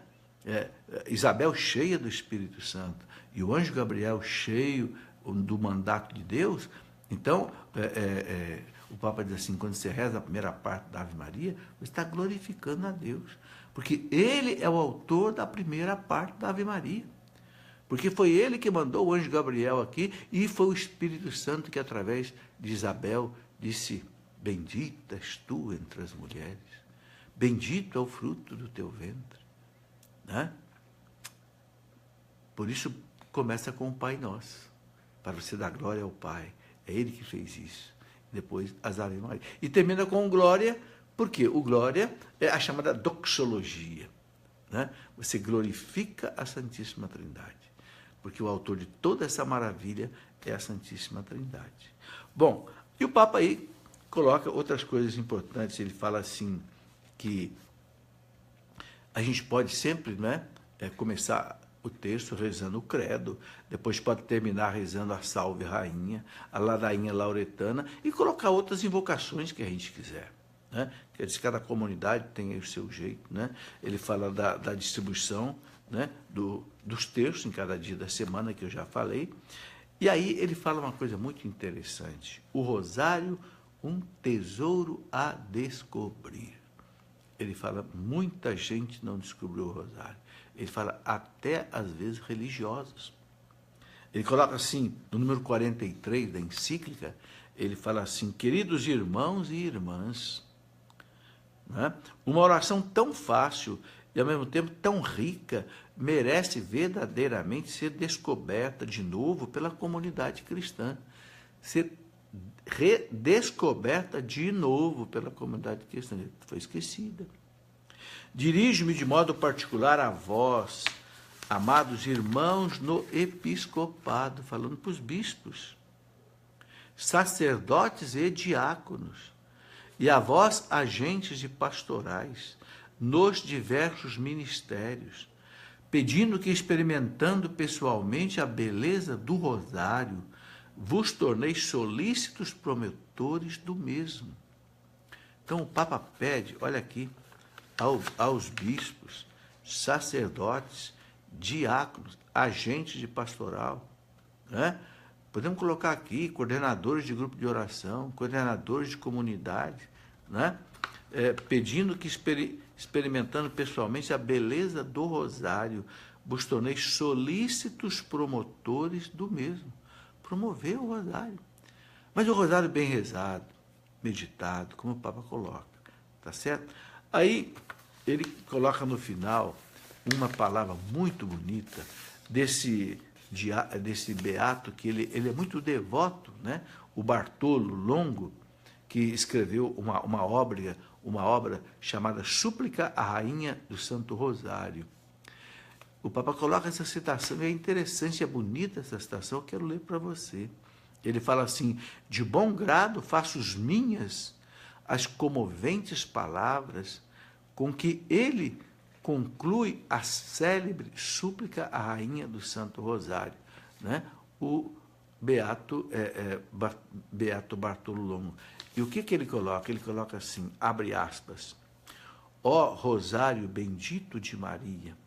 Isabel cheia do Espírito Santo, e o anjo Gabriel cheio do mandato de Deus. Então, o Papa diz assim, quando você reza a primeira parte da Ave Maria, você está glorificando a Deus, porque Ele é o autor da primeira parte da Ave Maria. Porque foi Ele que mandou o anjo Gabriel aqui, e foi o Espírito Santo que, através de Isabel, disse, bendita és tu entre as mulheres, bendito é o fruto do teu ventre. Né? Por isso, começa com o Pai Nosso, para você dar glória ao Pai. É Ele que fez isso. Depois, as Ave Maria. E termina com o Glória, porque o Glória é a chamada doxologia. Né? Você glorifica a Santíssima Trindade, porque o autor de toda essa maravilha é a Santíssima Trindade. Bom, e o Papa aí coloca outras coisas importantes. Ele fala assim, que a gente pode sempre, né, começar o texto rezando o credo, depois pode terminar rezando a Salve Rainha, a ladainha lauretana, e colocar outras invocações que a gente quiser. Né? Quer dizer, cada comunidade tem o seu jeito. Né? Ele fala da distribuição, né, dos terços em cada dia da semana, que eu já falei. E aí ele fala uma coisa muito interessante. O rosário, um tesouro a descobrir. Ele fala, muita gente não descobriu o rosário. Ele fala, até às vezes religiosos. Ele coloca assim, no número 43 da encíclica, ele fala assim, queridos irmãos e irmãs, né? Uma oração tão fácil e ao mesmo tempo tão rica merece verdadeiramente ser descoberta de novo pela comunidade cristã. Ser redescoberta de novo pela comunidade cristã. Foi esquecida. Dirijo-me de modo particular a vós, amados irmãos no episcopado, falando para os bispos, sacerdotes e diáconos, e a vós, agentes de pastorais, nos diversos ministérios, pedindo que, experimentando pessoalmente a beleza do rosário, vos torneis solícitos promotores do mesmo. Então o Papa pede, olha aqui, aos bispos, sacerdotes, diáconos, agentes de pastoral, né? Podemos colocar aqui coordenadores de grupo de oração, coordenadores de comunidade, né? Pedindo que, experimentando pessoalmente a beleza do rosário, vos torneis solícitos promotores do mesmo. Promover o rosário. Mas o rosário bem rezado, meditado, como o Papa coloca, tá certo? Aí ele coloca no final uma palavra muito bonita desse desse beato, que ele é muito devoto, né? O Bartolo Longo, que escreveu uma obra chamada Súplica à Rainha do Santo Rosário. O Papa coloca essa citação, e é interessante, é bonita essa citação, eu quero ler para você. Ele fala assim: de bom grado faço minhas as comoventes palavras com que ele conclui a célebre Súplica à Rainha do Santo Rosário, né? O Beato Bartolo Longo. E o que ele coloca? Ele coloca assim, abre aspas: ó Rosário bendito de Maria,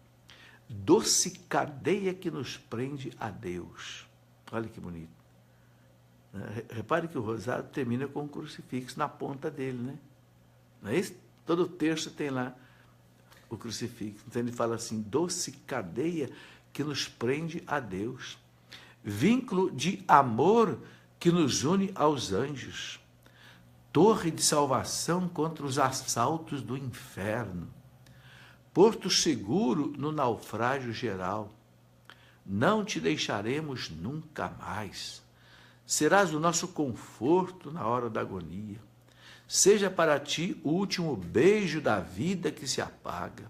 doce cadeia que nos prende a Deus. Olha que bonito. Repare que o rosário termina com um crucifixo na ponta dele, né? Não é isso? Todo terço tem lá o crucifixo. Então ele fala assim: doce cadeia que nos prende a Deus, vínculo de amor que nos une aos anjos, torre de salvação contra os assaltos do inferno, porto seguro no naufrágio geral. Não te deixaremos nunca mais. Serás o nosso conforto na hora da agonia. Seja para ti o último beijo da vida que se apaga.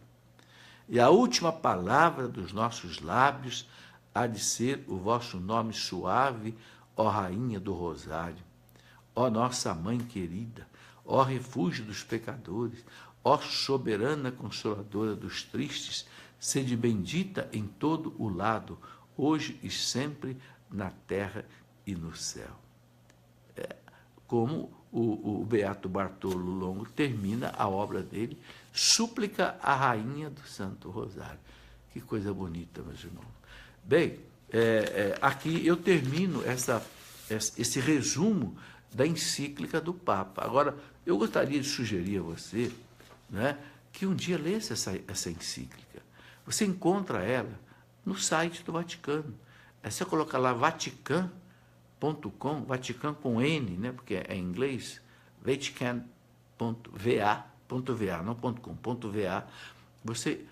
E a última palavra dos nossos lábios há de ser o vosso nome suave, ó Rainha do Rosário. Ó nossa Mãe querida, ó refúgio dos pecadores, ó soberana consoladora dos tristes, sede bendita em todo o lado, hoje e sempre, na terra e no céu. Como o Beato Bartolo Longo termina a obra dele, Súplica à Rainha do Santo Rosário. Que coisa bonita, meus irmãos. Bem, aqui eu termino esse resumo da encíclica do Papa. Agora, eu gostaria de sugerir a você, né, que um dia lesse essa encíclica. Você encontra ela no site do Vaticano. É só colocar lá Vatican.com, Vatican com N, né, porque é em inglês, Vatican.va, não .com, .va. Você,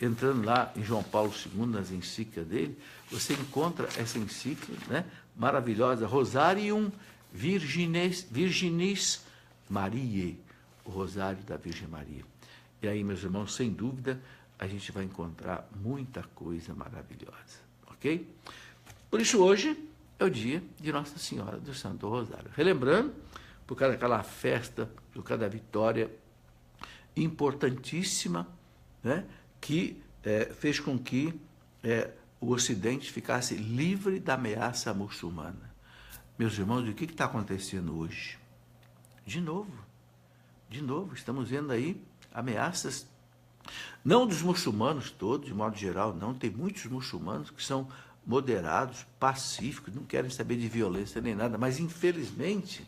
entrando lá em João Paulo II, nas encíclicas dele, você encontra essa encíclica, né, maravilhosa, Rosarium Virginis Mariae, o Rosário da Virgem Maria. E aí, meus irmãos, sem dúvida, a gente vai encontrar muita coisa maravilhosa, ok? Por isso, hoje é o dia de Nossa Senhora do Santo Rosário. Relembrando, por causa daquela festa, por causa da vitória importantíssima, né, que fez com que o Ocidente ficasse livre da ameaça muçulmana. Meus irmãos, o que está acontecendo hoje? De novo, estamos vendo aí ameaças, não dos muçulmanos todos, de modo geral, não. Tem muitos muçulmanos que são moderados, pacíficos, não querem saber de violência nem nada, mas infelizmente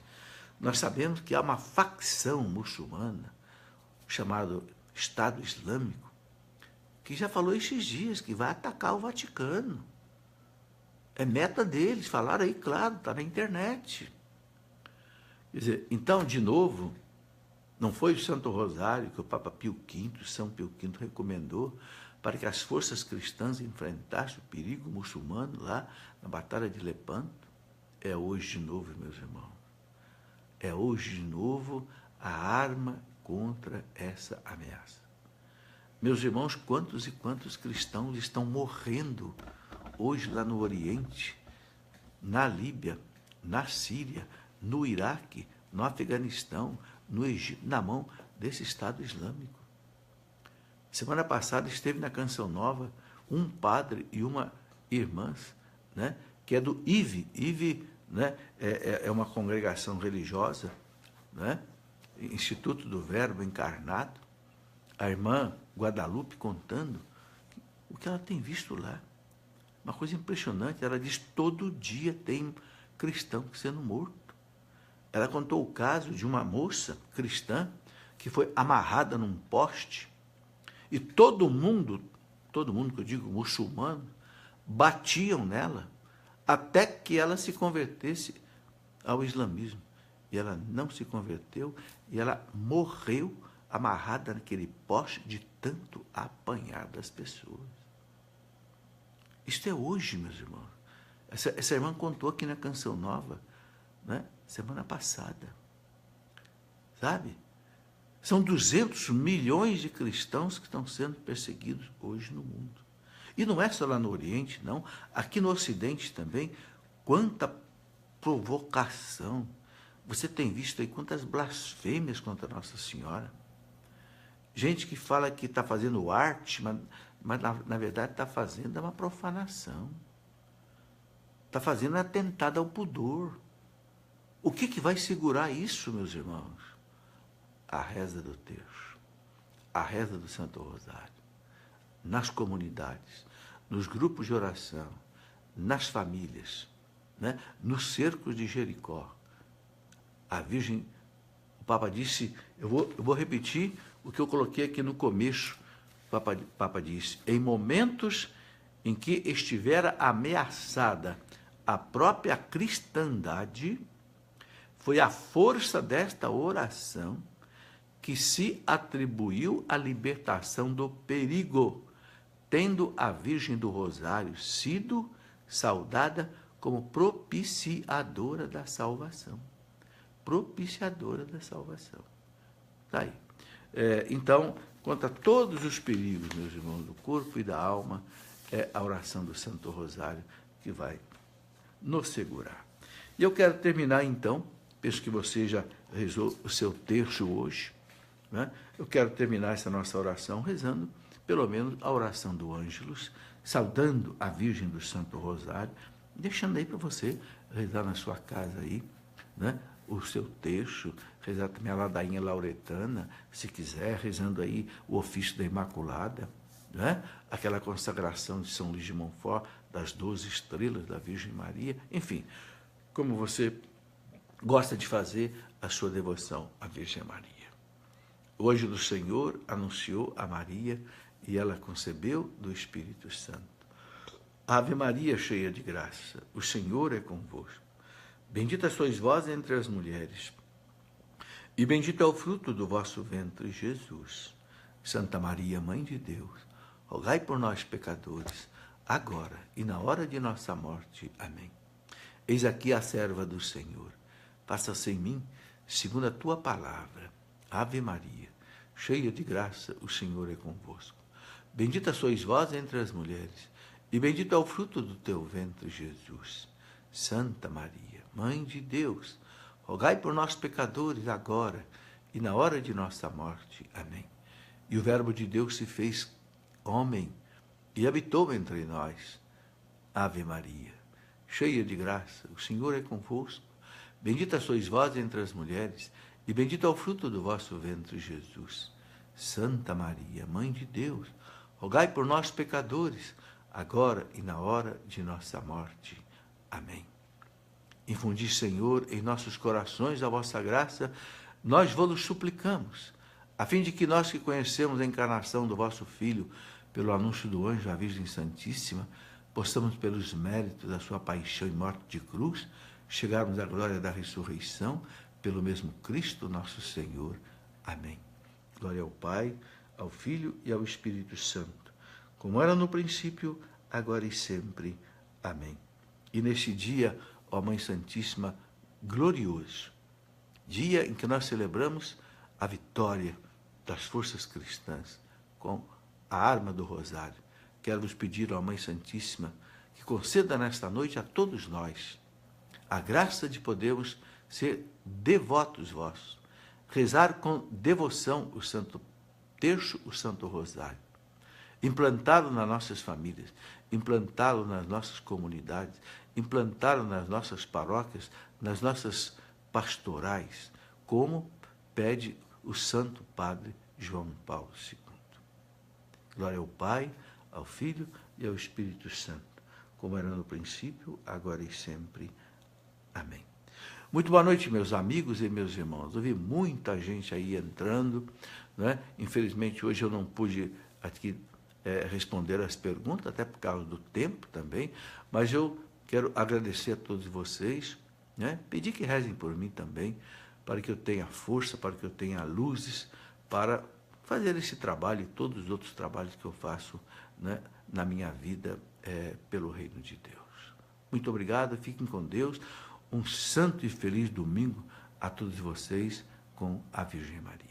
nós sabemos que há uma facção muçulmana, chamado Estado Islâmico, que já falou esses dias que vai atacar o Vaticano. É meta deles, falaram aí, claro, está na internet. Quer dizer, então, de novo, não foi o Santo Rosário que o Papa Pio V, São Pio V, recomendou para que as forças cristãs enfrentassem o perigo muçulmano lá na Batalha de Lepanto? É hoje de novo, meus irmãos. É hoje de novo a arma contra essa ameaça. Meus irmãos, quantos e quantos cristãos estão morrendo hoje lá no Oriente, na Líbia, na Síria, no Iraque, no Afeganistão, no Egito, na mão desse Estado Islâmico. Semana passada esteve na Canção Nova um padre e uma irmã, né, que é do IVE. IVE, né, é uma congregação religiosa, né, Instituto do Verbo Encarnado. A irmã Guadalupe contando o que ela tem visto lá. Uma coisa impressionante. Ela diz: todo dia tem cristão sendo morto. Ela contou o caso de uma moça cristã que foi amarrada num poste e todo mundo que eu digo muçulmano, batiam nela até que ela se convertesse ao islamismo. E ela não se converteu e ela morreu amarrada naquele poste de tanto apanhar das pessoas. Isto é hoje, meus irmãos. Essa irmã contou aqui na Canção Nova, né? Semana passada. Sabe? São 200 milhões de cristãos que estão sendo perseguidos hoje no mundo. E não é só lá no Oriente, não. Aqui no Ocidente também, quanta provocação. Você tem visto aí quantas blasfêmias contra Nossa Senhora. Gente que fala que está fazendo arte, mas na verdade está fazendo uma profanação. Está fazendo um atentado ao pudor. O que vai segurar isso, meus irmãos? A reza do terço, a reza do Santo Rosário, nas comunidades, nos grupos de oração, nas famílias, né? Nos cercos de Jericó. A Virgem, o Papa disse, eu vou repetir o que eu coloquei aqui no começo. O Papa disse, em momentos em que estivera ameaçada a própria cristandade, foi a força desta oração que se atribuiu à libertação do perigo, tendo a Virgem do Rosário sido saudada como propiciadora da salvação. Propiciadora da salvação. Está aí. Então, contra todos os perigos, meus irmãos, do corpo e da alma, é a oração do Santo Rosário que vai nos segurar. E eu quero terminar, então, penso que você já rezou o seu terço hoje, né? Eu quero terminar essa nossa oração rezando, pelo menos, a oração do Ângelus, saudando a Virgem do Santo Rosário, deixando aí para você rezar na sua casa aí, né? O seu terço, rezar também a ladainha lauretana, se quiser, rezando aí o ofício da Imaculada, né? Aquela consagração de São Luís de Montfort, das 12 estrelas da Virgem Maria, enfim, como você gosta de fazer a sua devoção à Virgem Maria. O anjo do Senhor anunciou a Maria e ela concebeu do Espírito Santo. Ave Maria, cheia de graça, o Senhor é convosco. Bendita sois vós entre as mulheres, e bendito é o fruto do vosso ventre, Jesus. Santa Maria, Mãe de Deus, rogai por nós, pecadores, agora e na hora de nossa morte. Amém. Eis aqui a serva do Senhor. Faça-se em mim, segundo a tua palavra. Ave Maria, cheia de graça, o Senhor é convosco. Bendita sois vós entre as mulheres, e bendito é o fruto do teu ventre, Jesus. Santa Maria, Mãe de Deus, rogai por nós, pecadores, agora e na hora de nossa morte. Amém. E o Verbo de Deus se fez homem e habitou entre nós. Ave Maria, cheia de graça, o Senhor é convosco. Bendita sois vós entre as mulheres, e bendito é o fruto do vosso ventre, Jesus. Santa Maria, Mãe de Deus, rogai por nós, pecadores, agora e na hora de nossa morte. Amém. Infundi, Senhor, em nossos corações a vossa graça, nós vos suplicamos, a fim de que nós que conhecemos a encarnação do vosso Filho, pelo anúncio do anjo à Virgem Santíssima, possamos, pelos méritos da sua paixão e morte de cruz, chegarmos à glória da ressurreição, pelo mesmo Cristo nosso Senhor. Amém. Glória ao Pai, ao Filho e ao Espírito Santo, como era no princípio, agora e sempre. Amém. E neste dia, ó Mãe Santíssima, glorioso, dia em que nós celebramos a vitória das forças cristãs com a arma do Rosário, quero vos pedir, ó Mãe Santíssima, que conceda nesta noite a todos nós a graça de podermos ser devotos vossos, rezar com devoção o Santo Terço, o Santo Rosário, implantá-lo nas nossas famílias, implantá-lo nas nossas comunidades, implantá-lo nas nossas paróquias, nas nossas pastorais, como pede o Santo Padre João Paulo II. Glória ao Pai, ao Filho e ao Espírito Santo, como era no princípio, agora e sempre. Amém. Muito boa noite, meus amigos e meus irmãos. Eu vi muita gente aí entrando, né? Infelizmente, hoje eu não pude aqui responder as perguntas, até por causa do tempo também, mas eu quero agradecer a todos vocês, né? Pedir que rezem por mim também, para que eu tenha força, para que eu tenha luzes, para fazer esse trabalho e todos os outros trabalhos que eu faço, né, na minha vida pelo reino de Deus. Muito obrigado, fiquem com Deus. Um santo e feliz domingo a todos vocês com a Virgem Maria.